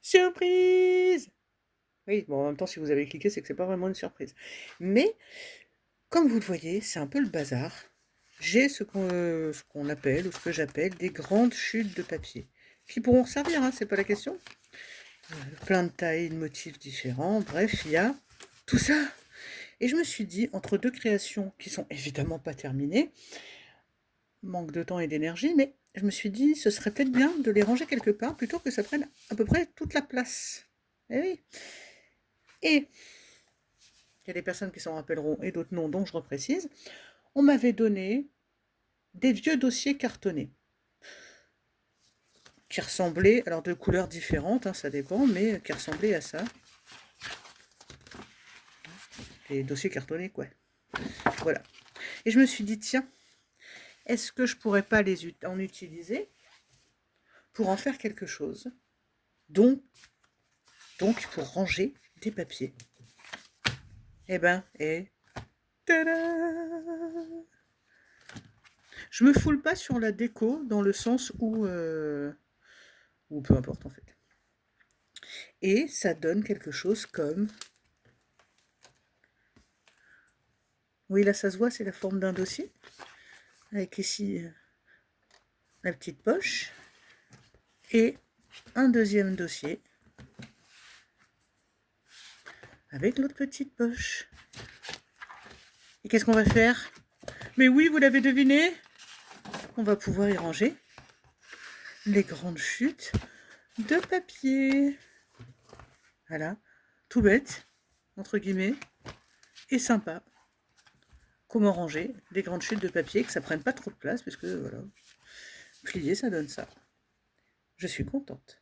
Surprise! Oui, bon, en même temps, si vous avez cliqué, c'est que c'est pas vraiment une surprise. Mais, comme vous le voyez, c'est un peu le bazar. J'ai ce qu'on appelle, ou ce que j'appelle, des grandes chutes de papier. Qui pourront servir, hein, c'est pas la question. Plein de tailles, de motifs différents, bref, il y a tout ça. Et je me suis dit, entre deux créations qui sont évidemment pas terminées, manque de temps et d'énergie, mais je me suis dit, ce serait peut-être bien de les ranger quelque part plutôt que ça prenne à peu près toute la place. Eh oui. Et il y a des personnes qui s'en rappelleront et d'autres non, donc je reprécise. On m'avait donné des vieux dossiers cartonnés qui ressemblaient, alors de couleurs différentes, hein, ça dépend, mais qui ressemblaient à ça. Des dossiers cartonnés, quoi. Voilà. Et je me suis dit, tiens, est-ce que je pourrais pas en utiliser pour en faire quelque chose? Donc pour ranger des papiers. Eh ben, et tada! Je me foule pas sur la déco dans le sens où peu importe en fait. Et ça donne quelque chose comme... Oui, là ça se voit, c'est la forme d'un dossier. Avec ici la petite poche. Et un deuxième dossier. Avec l'autre petite poche. Et qu'est-ce qu'on va faire? Mais oui, vous l'avez deviné, on va pouvoir y ranger les grandes chutes de papier. Voilà, tout bête, entre guillemets, et sympa. Comment ranger des grandes chutes de papier, que ça prenne pas trop de place, parce que voilà, plier, ça donne ça. Je suis contente.